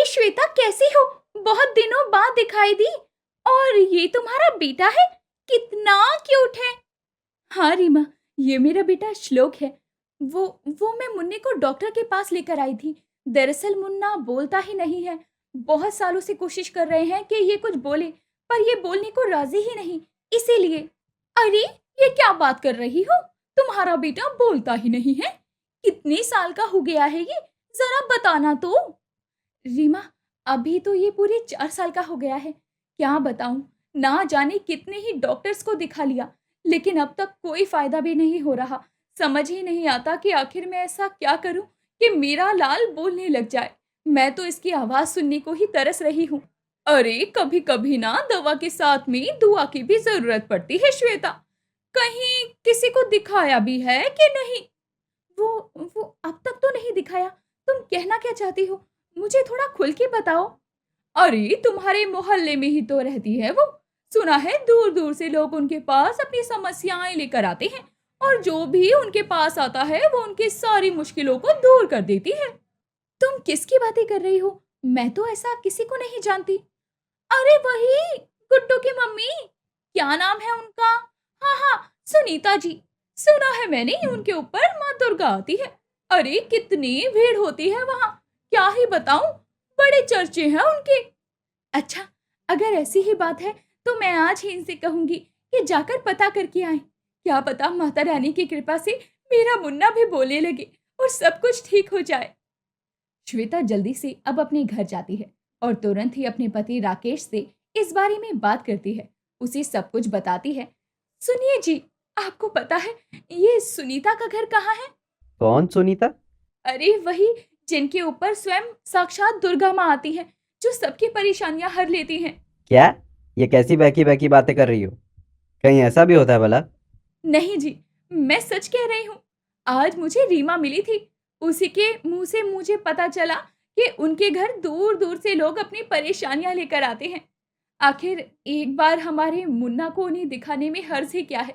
श्वेता, कैसी हो? बहुत दिनों बाद दिखाई दी। और ये तुम्हारा बेटा है? कितना क्यूट है। हाँ रीमा, ये मेरा बेटा श्लोक है। वो वो मैं मुन्ने को डॉक्टर के पास लेकर आई थी। दरअसल मुन्ना बोलता ही नहीं है। बहुत सालों से कोशिश कर रहे हैं कि ये कुछ बोले, पर ये बोलने को राजी ही नहीं। इसीलिए। अरे, ये क्या बात कर रही हो? तुम्हारा बेटा बोलता ही नहीं है? कितने साल का हो गया है ये? जरा बताना तो। रीमा, अभी तो ये पूरे 4 साल का हो गया है। क्या बताऊं, ना जाने कितने ही डॉक्टर्स को दिखा लिया, लेकिन अब तक कोई फायदा भी नहीं हो रहा। समझ ही नहीं आता कि आखिर मैं ऐसा क्या करूं कि मेरा लाल बोलने लग जाए। मैं तो इसकी आवाज सुनने को ही तरस रही हूँ। अरे, कभी कभी ना दवा के साथ में दुआ की भी जरूरत पड़ती है श्वेता। कहीं किसी को दिखाया भी है कि नहीं? वो अब तक तो नहीं दिखाया। तुम कहना क्या चाहती हो? मुझे थोड़ा खुल के बताओ। अरे, तुम्हारे मोहल्ले में ही तो रहती है वो। सुना है दूर दूर से लोग उनके पास अपनी समस्याएं लेकर आते हैं, और जो भी उनके पास आता है वो उनकी सारी मुश्किलों को दूर कर देती है। तुम किसकी बातें कर रही हो? मैं तो ऐसा किसी को नहीं जानती। अरे वही, गुड्डू की मम्मी। क्या नाम है उनका? हाँ हाँ, सुनीता जी। सुना है मैंने उनके ऊपर माँ दुर्गा आती है। अरे, कितनी भीड़ होती है वहां। क्या ही बताऊं, बड़े चर्चे हैं उनके। अच्छा, अगर ऐसी ही बात है तो मैं आज ही इनसे कहूंगी कि जाकर पता करके आए। क्या पता माता रानी की कृपा से मेरा मुन्ना भी बोलने लगे और सब कुछ ठीक हो जाए। श्वेता जल्दी से अब अपने घर जाती है और तुरंत ही अपने पति राकेश से इस बारे में बात करती है। उसे सब कुछ बताती है। सुनिए जी, आपको पता है ये सुनीता का घर कहाँ है? कौन सुनीता? अरे वही, जिनके ऊपर स्वयं साक्षात दुर्गा माँ आती है, जो सबकी परेशानियां हर लेती हैं। क्या? ये कैसी बहकी बहकी बातें कर रही हो? कहीं ऐसा भी होता है भला? नहीं जी, मैं सच कह रही हूँ। आज मुझे रीमा मिली थी। उसी के मुंह से मुझे पता चला कि उनके घर दूर दूर से लोग अपनी परेशानियां लेकर आते हैं। आखिर एक बार हमारे मुन्ना को उन्हें दिखाने में हर्ज ही क्या है?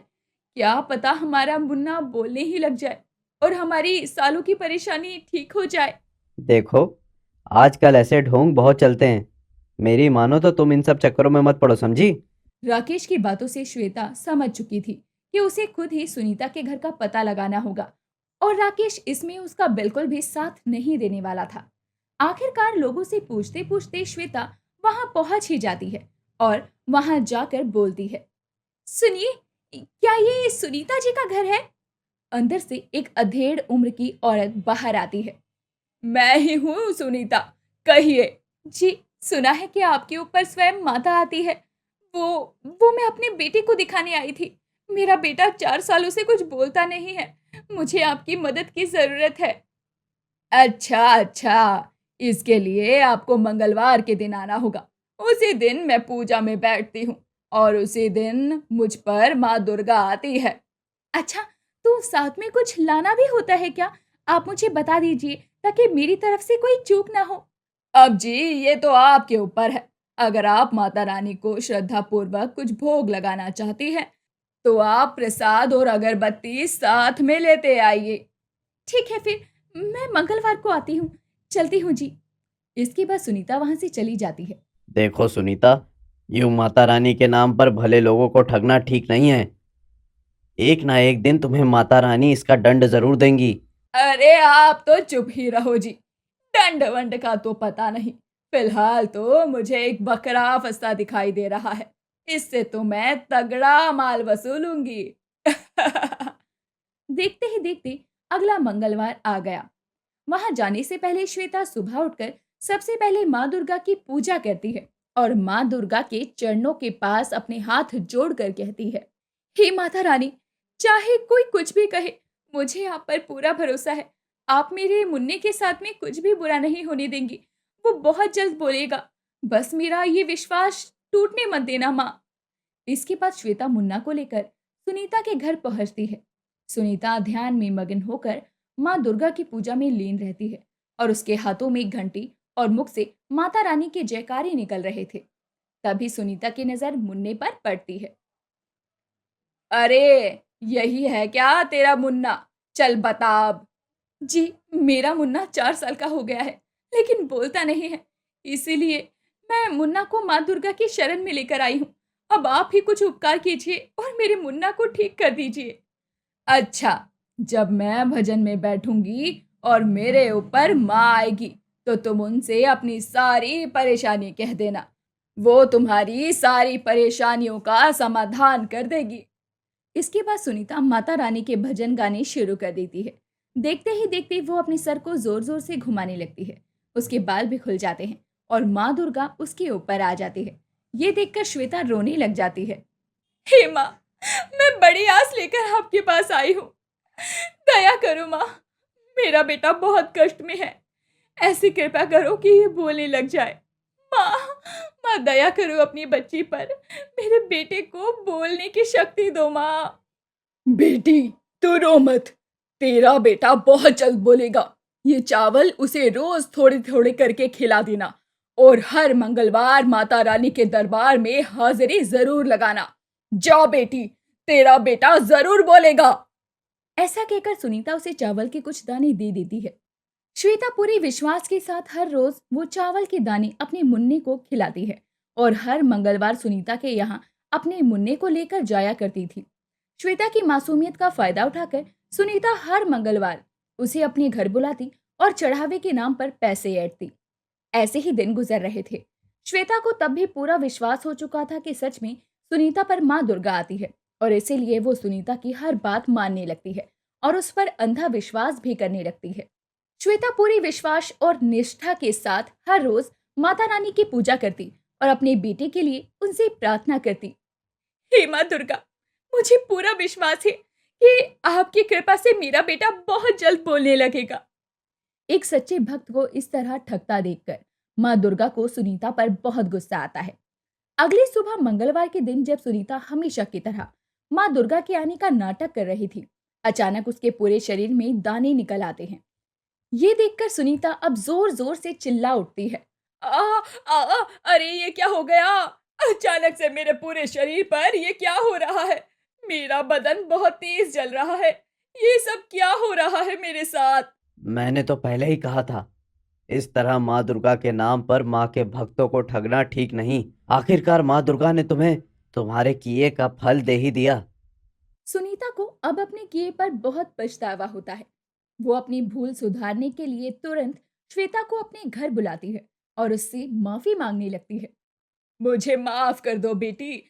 क्या पता हमारा मुन्ना बोलने ही लग जाए और हमारी सालों की परेशानी ठीक हो जाए। देखो, आजकल ऐसे ढोंग बहुत चलते हैं। मेरी मानो तो तुम इन सब चक्करों में मत पड़ो, समझी? राकेश की बातों से श्वेता समझ चुकी थी कि उसे खुद ही सुनीता के घर का पता लगाना होगा, और राकेश इसमें उसका बिल्कुल भी साथ नहीं देने वाला था। आखिरकार लोगों से पूछते पूछते श्वेता वहां पहुंच ही जाती है और वहां जाकर बोलती है। सुनिए, क्या ये सुनीता जी का घर है? अंदर से एक अधेड़ उम्र की औरत बाहर आती है। मैं ही हूँ सुनीता, कहिए। जी, सुना है कि आपके ऊपर स्वयं माता आती है। वो वो मैं अपने बेटे को दिखाने आई थी। मेरा बेटा 4 सालों से कुछ बोलता नहीं है। मुझे आपकी मदद की जरूरत है। अच्छा अच्छा, इसके लिए आपको मंगलवार के दिन आना होगा। उसी दिन मैं पूजा में बैठती हूँ और उसी दिन मुझ पर माँ दुर्गा आती है। अच्छा, तो साथ में कुछ लाना भी होता है क्या? आप मुझे बता दीजिए ताकि मेरी तरफ से कोई चूक ना हो। अब जी, ये तो आपके ऊपर है। अगर आप माता रानी को श्रद्धा पूर्वक कुछ भोग लगाना चाहती हैं, तो आप प्रसाद और अगरबत्ती साथ में लेते आइए। ठीक है फिर, मैं मंगलवार को आती हूँ। चलती हूँ जी। इसके बाद सुनीता वहां से चली जाती है। देखो सुनीता, यूं माता रानी के नाम पर भले लोगों को ठगना ठीक नहीं है। एक ना एक दिन तुम्हें माता रानी इसका दंड जरूर देंगी। अरे, आप तो चुप ही रहो जी। दंड वंड का तो पता नहीं। फिलहाल तो मुझे एक बकरा फंसा दिखाई दे रहा है। इससे तो मैं तगड़ा माल वसूलूंगी। देखते ही देखते अगला मंगलवार आ गया। वहां जाने से पहले श्वेता सुबह उठकर सबसे पहले माँ दुर्गा की पूजा करती है और माँ दुर्गा के चरणों के पास अपने हाथ जोड़कर कहती है। हे माता रानी, चाहे कोई कुछ भी कहे, मुझे आप पर पूरा भरोसा है। आप मेरे मुन्ने के साथ में कुछ भी बुरा नहीं होने देंगी। वो बहुत जल्द बोलेगा। बस मेरा ये विश्वास टूटने मत देना माँ। इसके बाद श्वेता मुन्ना को लेकर सुनीता के घर पहुंचती है। सुनीता ध्यान में मग्न होकर माँ दुर्गा की पूजा में लीन रहती है और उसके हाथों में घंटी और मुख से माता रानी के जयकारे निकल रहे थे। तभी सुनीता की नजर मुन्ने पर पड़ती है। अरे, यही है क्या तेरा मुन्ना? चल बता अब। जी, मेरा मुन्ना 4 साल का हो गया है, लेकिन बोलता नहीं है। इसीलिए मैं मुन्ना को माँ दुर्गा की शरण में लेकर आई हूँ। अब आप ही कुछ उपकार कीजिए और मेरे मुन्ना को ठीक कर दीजिए। अच्छा, जब मैं भजन में बैठूंगी और मेरे ऊपर माँ आएगी, तो तुम उनसे अपनी सारी परेशानी कह देना। वो तुम्हारी सारी परेशानियों का समाधान कर देगी। इसके बाद सुनीता माता रानी के भजन गाने शुरू कर देती है। देखते ही देखते वो अपने सर को जोर जोर से घुमाने लगती है। उसके बाल भी खुल जाते हैं और माँ दुर्गा उसके ऊपर आ जाती है। ये देखकर श्वेता रोने लग जाती है। हे माँ, मैं बड़ी आस लेकर आपके पास आई हूँ। दया करो माँ, मेरा बेटा बहुत कष्ट में है। ऐसी कृपा करो कि ये बोलने लग जाए। माँ, माँ दया करो अपनी बच्ची पर। मेरे बेटे को बोलने की शक्ति दो माँ। बेटी, तू रो मत। तेरा बेटा बहुत जल्द बोलेगा। ये चावल उसे रोज थोड़े थोड़े करके खिला देना और हर मंगलवार माता रानी के दरबार में हाजिरी जरूर लगाना। जाओ बेटी, तेरा बेटा जरूर बोलेगा। ऐसा कहकर सुनीता उसे चावल के कुछ दाने दे देती है। श्वेता पूरे विश्वास के साथ हर रोज वो चावल के दाने अपने मुन्ने को खिलाती है और हर मंगलवार सुनीता के यहाँ अपने मुन्ने को लेकर जाया करती थी। श्वेता की मासूमियत का फायदा उठाकर सुनीता हर मंगलवार उसे अपने घर बुलाती और चढ़ावे के नाम पर पैसे ऐंठती। ऐसे ही दिन गुजर रहे थे। श्वेता को तब भी पूरा विश्वास हो चुका था कि सच में सुनीता पर माँ दुर्गा आती है और इसीलिए वो सुनीता की हर बात मानने लगती है और उस पर अंधा विश्वास भी करने लगती है। श्वेता पूरी विश्वास और निष्ठा के साथ हर रोज माता रानी की पूजा करती और अपने बेटे के लिए उनसे प्रार्थना करती। हे माँ दुर्गा, मुझे पूरा विश्वास है कि आपकी कृपा से मेरा बेटा बहुत जल्द बोलने लगेगा। एक सच्चे भक्त को इस तरह ठगता देखकर माँ दुर्गा को सुनीता पर बहुत गुस्सा आता है। अगली सुबह मंगलवार के दिन जब सुनीता हमेशा की तरह माँ दुर्गा के आने का नाटक कर रही थी, अचानक उसके पूरे शरीर में दाने निकल आते हैं। ये देखकर सुनीता अब जोर जोर से चिल्ला उठती है। आ, अरे ये क्या हो गया? अचानक से मेरे पूरे शरीर पर ये क्या हो रहा है? मेरा बदन बहुत तेज जल रहा है। ये सब क्या हो रहा है मेरे साथ? मैंने तो पहले ही कहा था, इस तरह माँ दुर्गा के नाम पर माँ के भक्तों को ठगना ठीक नहीं। आखिरकार माँ दुर्गा ने तुम्हें तुम्हारे किए का फल दे ही दिया। सुनीता को अब अपने किए पर बहुत पछतावा होता है। वो अपनी भूल सुधारने के लिए तुरंत श्वेता को अपने घर बुलाती है और उससे माफी मांगने लगती है। मुझे माफ कर दो बेटी,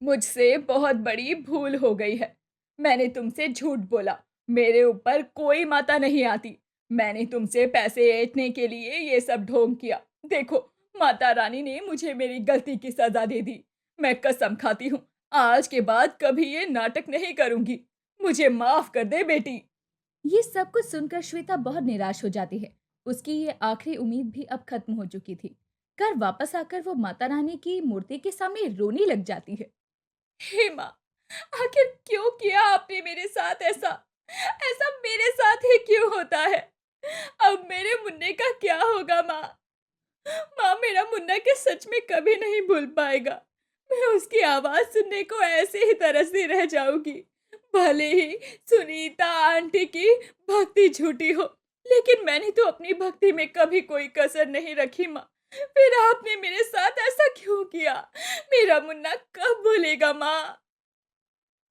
मुझसे बहुत बड़ी भूल हो गई है। मैंने तुमसे झूठ बोला। मेरे ऊपर कोई माता नहीं आती। मैंने तुमसे पैसे ऐंठने के लिए ये सब ढोंग किया। देखो, माता रानी ने मुझे मेरी गलती की सजा दे दी। मैं कसम खाती हूँ, आज के बाद कभी ये नाटक नहीं करूंगी। मुझे माफ कर दे बेटी। ये सब कुछ सुनकर श्वेता बहुत निराश हो जाती है। उसकी ये आखिरी उम्मीद भी अब खत्म हो चुकी थी। घर वापस आकर वो माता रानी की मूर्ति के सामने रोने लग जाती है। हे माँ, आखिर क्यों किया आपने मेरे साथ ऐसा? ऐसा मेरे साथ ही क्यों होता है? अब मेरे मुन्ने का क्या होगा माँ? माँ, मेरा मुन्ना के सच में कभी नहीं भूल पाएगा। मैं उसकी आवाज सुनने को ऐसे ही तरसती रह जाऊंगी। भले ही सुनीता आंटी की भक्ति झूठी हो, लेकिन मैंने तो अपनी भक्ति में कभी कोई कसर नहीं रखी माँ। फिर आपने मेरे साथ ऐसा क्यों किया? मेरा मुन्ना कब भूलेगा माँ?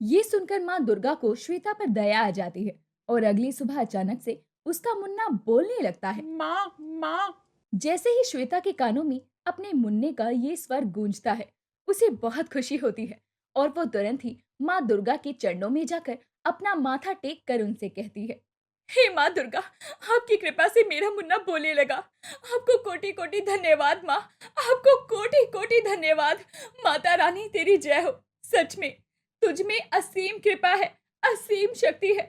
ये सुनकर माँ दुर्गा को श्वेता पर दया आ जाती है और अगली सुबह अचानक से उसका मुन्ना बोलने लगता है। माँ, माँ। जैसे ही श्वेता के कानों में अपने मुन्ने का ये स्वर गूंजता है, उसे बहुत खुशी होती है और वो तुरंत ही माँ दुर्गा के चरणों में जाकर अपना माथा टेक कर उनसे कहती है। हे माँ दुर्गा, आपकी कृपा से मेरा मुन्ना बोलने लगा। आपको कोटि कोटि धन्यवाद माँ। आपको कोटि कोटि धन्यवाद। माता रानी तेरी जय हो। सच में तुझ में असीम कृपा है, असीम शक्ति है।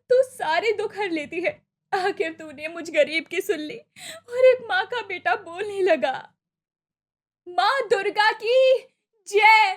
तू सारे दुख हर लेती है। आखिर तूने मुझ गरीब की सुन ली और एक माँ का बेटा बोलने लगा। माँ दुर्गा की जय।